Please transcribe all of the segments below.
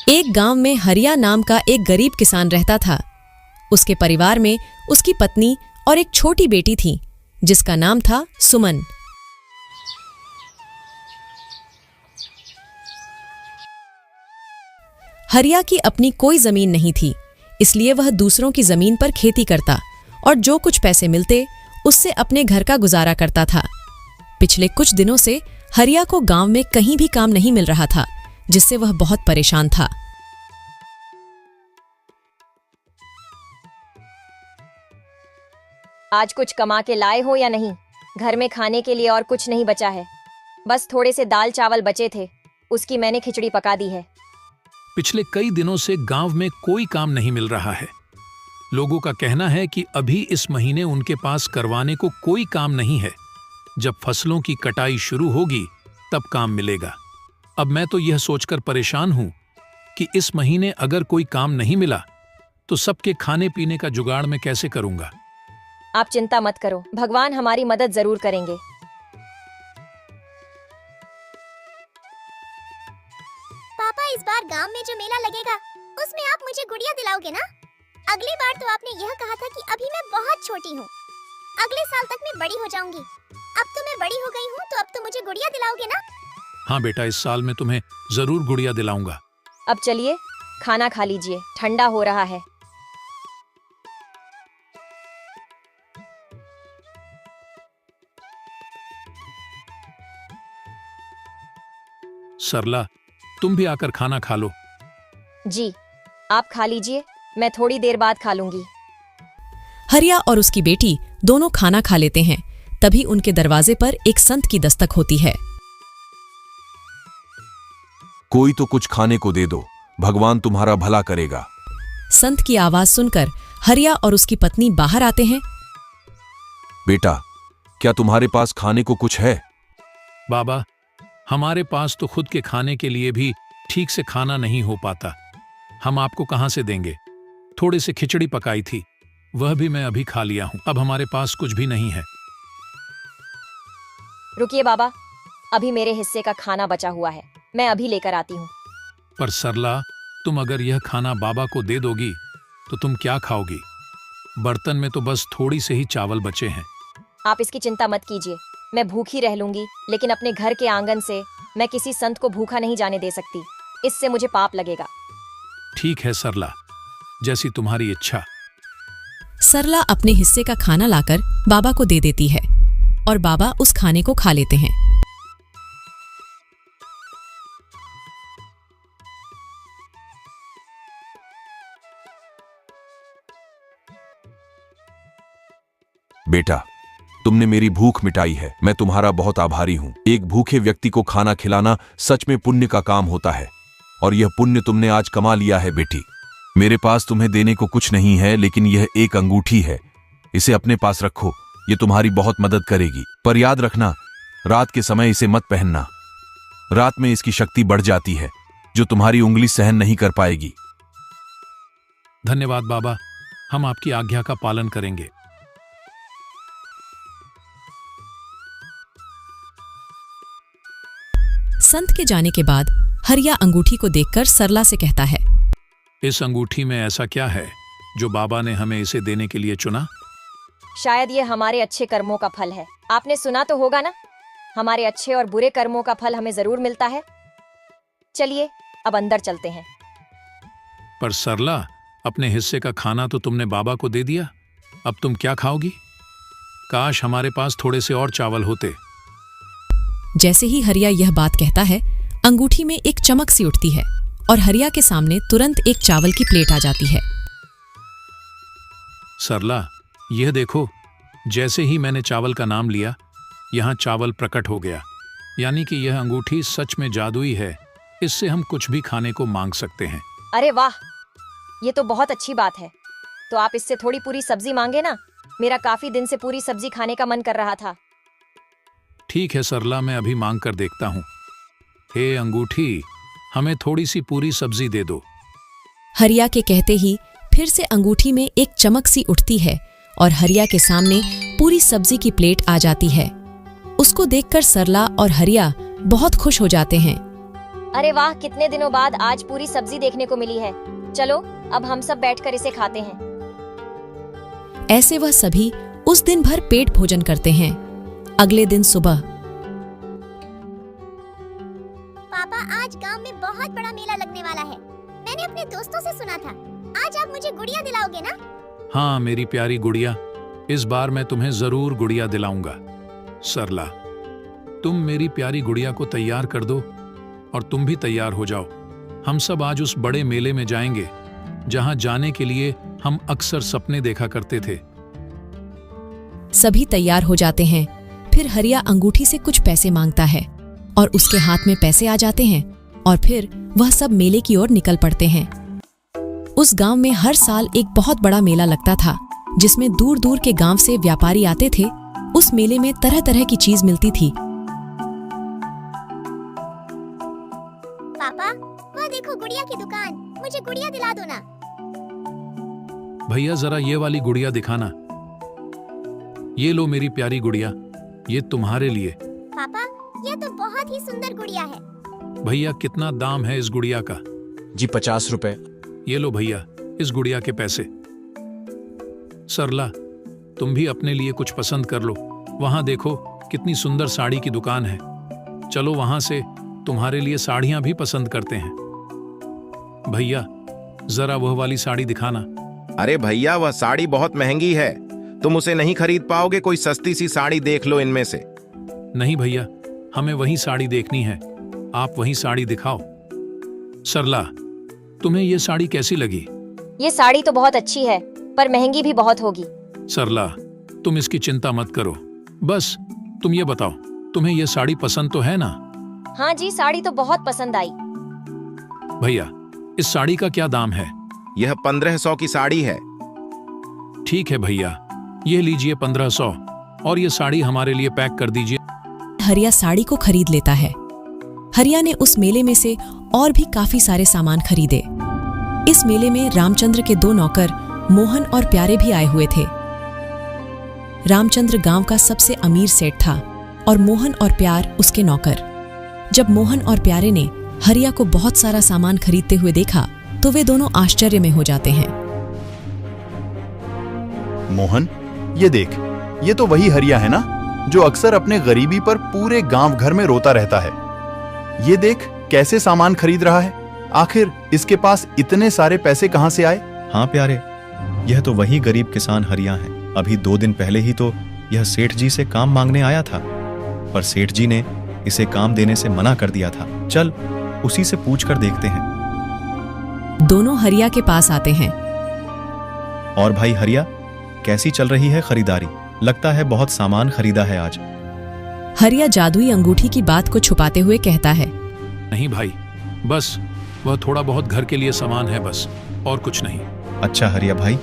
एक गांव में हरिया नाम का एक गरीब किसान रहता था। उसके परिवार में उसकी पत्नी और एक छोटी बेटी थी जिसका नाम था सुमन। हरिया की अपनी कोई जमीन नहीं थी, इसलिए वह दूसरों की जमीन पर खेती करता और जो कुछ पैसे मिलते उससे अपने घर का गुजारा करता था। पिछले कुछ दिनों से हरिया को गांव में कहीं भी काम नहीं मिल रहा था, जिससे वह बहुत परेशान था। आज कुछ कमा के लाए हो या नहीं? घर में खाने के लिए और कुछ नहीं बचा है। बस थोड़े से दाल चावल बचे थे, उसकी मैंने खिचड़ी पका दी है। पिछले कई दिनों से गांव में कोई काम नहीं मिल रहा है। लोगों का कहना है कि अभी इस महीने उनके पास करवाने को कोई काम नहीं है। जब फसलों की कटाई शुरू होगी तब काम मिलेगा। अब मैं तो यह सोचकर परेशान हूं कि इस महीने अगर कोई काम नहीं मिला तो सबके खाने पीने का जुगाड़ मैं कैसे करूंगा। आप चिंता मत करो, भगवान हमारी मदद जरूर करेंगे। पापा, इस बार गांव में जो मेला लगेगा उसमें आप मुझे गुड़िया दिलाओगे ना? अगली बार तो आपने यह कहा था कि अभी मैं बहुत छोटी हूँ, अगले साल तक मैं बड़ी हो जाऊंगी। अब तो मैं बड़ी हो गई हूँ, तो अब तो मुझे गुड़िया दिलाओगे ना? हाँ बेटा, इस साल मैं तुम्हें जरूर गुड़िया दिलाऊंगा। अब चलिए खाना खा लीजिए, ठंडा हो रहा है। सरला, तुम भी आकर खाना खा लो। जी, आप खा लीजिए, मैं थोड़ी देर बाद खा लूंगी। हरिया और उसकी बेटी दोनों खाना खा लेते हैं। तभी उनके दरवाजे पर एक संत की दस्तक होती है। कोई तो कुछ खाने को दे दो, भगवान तुम्हारा भला करेगा। संत की आवाज सुनकर हरिया और उसकी पत्नी बाहर आते हैं। बेटा, क्या तुम्हारे पास खाने को कुछ है? बाबा, हमारे पास तो खुद के खाने के लिए भी ठीक से खाना नहीं हो पाता। हम आपको कहां से देंगे? थोड़े से खिचड़ी पकाई थी, वह भी मैं अभी खा लिया हूं। अब हमारे पास कुछ भी नहीं है। रुकिए बाबा, अभी मेरे हिस्से का खाना बचा हुआ है, मैं अभी लेकर आती हूँ। पर सरला, तुम अगर यह खाना बाबा को दे दोगी तो तुम क्या खाओगी? बर्तन में तो बस थोड़ी से ही चावल बचे हैं। आप इसकी चिंता मत कीजिए, मैं भूखी रह लूंगी, लेकिन अपने घर के आंगन से मैं किसी संत को भूखा नहीं जाने दे सकती। इससे मुझे पाप लगेगा। ठीक है सरला, जैसी तुम्हारी इच्छा। सरला अपने हिस्से का खाना लाकर बाबा को दे देती है और बाबा उस खाने को खा लेते हैं। बेटा, तुमने मेरी भूख मिटाई है, मैं तुम्हारा बहुत आभारी हूं। एक भूखे व्यक्ति को खाना खिलाना सच में पुण्य का काम होता है, और यह पुण्य तुमने आज कमा लिया है बेटी। मेरे पास तुम्हें देने को कुछ नहीं है, लेकिन यह एक अंगूठी है, इसे अपने पास रखो, ये तुम्हारी बहुत मदद करेगी। पर याद रखना, रात के समय इसे मत पहनना। रात में इसकी शक्ति बढ़ जाती है, जो तुम्हारी उंगली सहन नहीं कर पाएगी। धन्यवाद बाबा, हम आपकी आज्ञा का पालन करेंगे। संत के जाने के बाद हरिया अंगूठी को देखकर सरला से कहता है, इस अंगूठी में ऐसा क्या है जो बाबा ने हमें इसे देने के लिए चुना? शायद ये हमारे अच्छे कर्मों का फल है। आपने सुना तो होगा ना, हमारे अच्छे और बुरे कर्मों का फल हमें जरूर मिलता है। चलिए अब अंदर चलते हैं। पर सरला, अपने हिस्से का खाना तो तुमने बाबा को दे दिया, अब तुम क्या खाओगी? काश हमारे पास थोड़े से और चावल होते। जैसे ही हरिया यह बात कहता है, अंगूठी में एक चमक सी उठती है और हरिया के सामने तुरंत एक चावल की प्लेट आ जाती है। सरला, यह देखो, जैसे ही मैंने चावल का नाम लिया, यहाँ चावल प्रकट हो गया। यानी कि यह अंगूठी सच में जादुई है, इससे हम कुछ भी खाने को मांग सकते हैं। अरे वाह, ये तो बहुत अच्छी बात है। तो आप इससे थोड़ी पूरी सब्जी मांगे ना, मेरा काफी दिन से पूरी सब्जी खाने का मन कर रहा था। ठीक है सरला, मैं अभी मांग कर देखता हूँ। हे अंगूठी, हमें थोड़ी सी पूरी सब्जी दे दो। हरिया के कहते ही फिर से अंगूठी में एक चमक सी उठती है और हरिया के सामने पूरी सब्जी की प्लेट आ जाती है। उसको देखकर सरला और हरिया बहुत खुश हो जाते हैं। अरे वाह, कितने दिनों बाद आज पूरी सब्जी देखने को मिली है। चलो अब हम सब बैठकर इसे खाते हैं। ऐसे वह सभी उस दिन भर पेट भोजन करते हैं। अगले दिन सुबह पापा, आज गांव में बहुत बड़ा मेला लगने वाला है। मैंने अपने दोस्तों से सुना था। आज आप मुझे गुड़िया दिलाओगे ना? हाँ मेरी प्यारी गुड़िया, इस बार मैं तुम्हें जरूर गुड़िया दिलाऊंगा। सरला, तुम मेरी प्यारी गुड़िया को तैयार कर दो और तुम भी तैयार हो जाओ। हम सब आज उस बड़े मेले में जाएंगे जहां जाने के लिए हम अक्सर सपने देखा करते थे। सभी तैयार हो जाते हैं। फिर हरिया अंगूठी से कुछ पैसे मांगता है और उसके हाथ में पैसे आ जाते हैं और फिर वह सब मेले की ओर निकल पड़ते हैं। उस गांव में हर साल एक बहुत बड़ा मेला लगता था जिसमें दूर दूर के गांव से व्यापारी आते थे। उस मेले में तरह तरह की चीज मिलती थी। पापा, वह देखो गुड़िया की दुकान। मुझे गुड़िया दिला दो ना। भैया जरा ये वाली गुड़िया दिखाना। ये लो मेरी प्यारी गुड़िया, ये तुम्हारे लिए। पापा, यह तो बहुत ही सुंदर गुड़िया है। भैया कितना दाम है इस गुड़िया का? जी 50 रुपए। ये लो भैया इस गुड़िया के पैसे। सरला, तुम भी अपने लिए कुछ पसंद कर लो। वहां देखो कितनी सुंदर साड़ी की दुकान है। चलो वहां से तुम्हारे लिए साड़ियां भी पसंद करते हैं। भैया जरा वह वाली साड़ी दिखाना। अरे भैया, वह साड़ी बहुत महंगी है, तुम उसे नहीं खरीद पाओगे। कोई सस्ती सी साड़ी देख लो इनमें से। नहीं भैया, हमें वही साड़ी देखनी है। आप वही साड़ी दिखाओ। सरला, तुम्हें ये साड़ी कैसी लगी? ये साड़ी तो बहुत अच्छी है, पर महंगी भी बहुत होगी। सरला, तुम इसकी चिंता मत करो। बस तुम ये बताओ, तुम्हें ये साड़ी पसंद तो है ना? हाँ जी, साड़ी तो बहुत पसंद आई। भैया इस साड़ी का क्या दाम है? यह 1500 की साड़ी है। ठीक है भैया, ये लीजिए 1500 और ये साड़ी हमारे लिए पैक कर दीजिए। हरिया साड़ी को खरीद लेता है। हरिया ने उस मेले में से और भी काफी सारे सामान खरीदे। इस मेले में रामचंद्र के 2 नौकर मोहन और प्यारे भी आए हुए थे। रामचंद्र गांव का सबसे अमीर सेठ था और मोहन और प्यार उसके नौकर। जब मोहन और प्यारे ने हरिया को बहुत सारा सामान खरीदते हुए देखा तो वे दोनों आश्चर्य में हो जाते हैं। मोहन, ये देख, ये तो वही हरिया है ना जो अक्सर अपने गरीबी पर पूरे गांव भर में रोता रहता है। ये देख कैसे सामान खरीद रहा है। आखिर इसके पास इतने सारे पैसे कहां से आए? हाँ प्यारे, यह तो वही गरीब किसान हरिया है। अभी 2 दिन पहले ही तो यह सेठ जी से काम मांगने आया था, पर सेठ जी ने इसे काम देने से मना कर दिया था। चल उसी से पूछ कर देखते हैं। दोनों हरिया के पास आते हैं। और भाई हरिया, कैसी चल रही है खरीदारी? लगता है बहुत सामान खरीदा है आज। हरिया जादुई अंगूठी की बात को छुपाते हुए कहता है। नहीं भाई, बस वह थोड़ा बहुत घर के लिए सामान है, बस और कुछ नहीं। अच्छा हरिया भाई,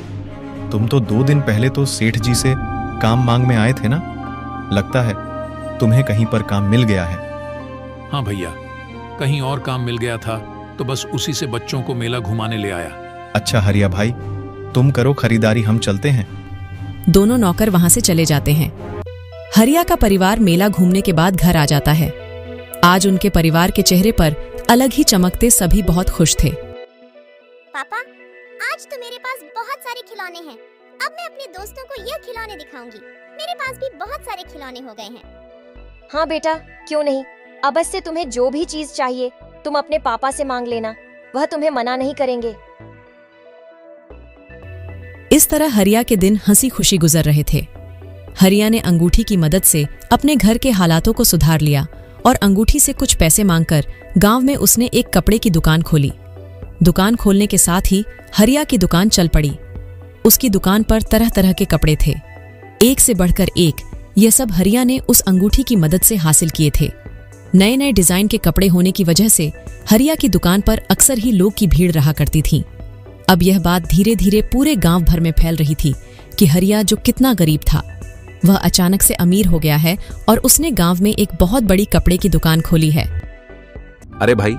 तुम तो 2 दिन पहले तो सेठ जी से काम मांग में आए थे ना? लगता है तुम्हें कहीं पर काम मिल गया है। हाँ भैया, कहीं और काम मिल गया था तो बस उसी से बच्चों को मेला घुमाने ले आया। अच्छा हरिया भाई, तुम करो खरीदारी, हम चलते हैं। दोनों नौकर वहां से चले जाते हैं। हरिया का परिवार मेला घूमने के बाद घर आ जाता है। आज उनके परिवार के चेहरे पर अलग ही चमकते सभी बहुत खुश थे। पापा, आज तो मेरे पास बहुत सारे खिलौने हैं। अब मैं अपने दोस्तों को यह खिलौने दिखाऊंगी। मेरे पास भी बहुत सारे खिलौने हो गए हैं। हाँ बेटा, क्यों नहीं। अब से तुम्हें जो भी चीज चाहिए तुम अपने पापा से मांग लेना, वह तुम्हें मना नहीं करेंगे। इस तरह हरिया के दिन हंसी खुशी गुजर रहे थे। हरिया ने अंगूठी की मदद से अपने घर के हालातों को सुधार लिया और अंगूठी से कुछ पैसे मांगकर गांव में उसने एक कपड़े की दुकान खोली। दुकान खोलने के साथ ही हरिया की दुकान चल पड़ी। उसकी दुकान पर तरह तरह के कपड़े थे, एक से बढ़कर एक। यह सब हरिया ने उस अंगूठी की मदद से हासिल किए थे। नए नए डिजाइन के कपड़े होने की वजह से हरिया की दुकान पर अक्सर ही लोग की भीड़ रहा करती थी। अब यह बात धीरे धीरे पूरे गांव भर में फैल रही थी कि हरिया जो कितना गरीब था वह अचानक से अमीर हो गया है और उसने गांव में एक बहुत बड़ी कपड़े की दुकान खोली है। अरे भाई,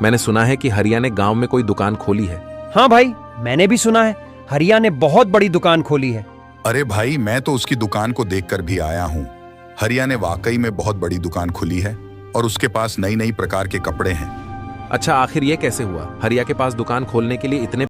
मैंने सुना है कि हरिया ने गांव में कोई दुकान खोली है। हाँ भाई, मैंने भी सुना है हरिया ने बहुत बड़ी दुकान खोली है। अरे भाई, मैं तो उसकी दुकान को देखकर भी आया हूँ। हरिया ने वाकई में बहुत बड़ी दुकान खुली है और उसके पास नई नई प्रकार के कपड़े हैं। अच्छा, आखिर ये कैसे हुआ? हरिया के पास दुकान खोलने के लिए इतने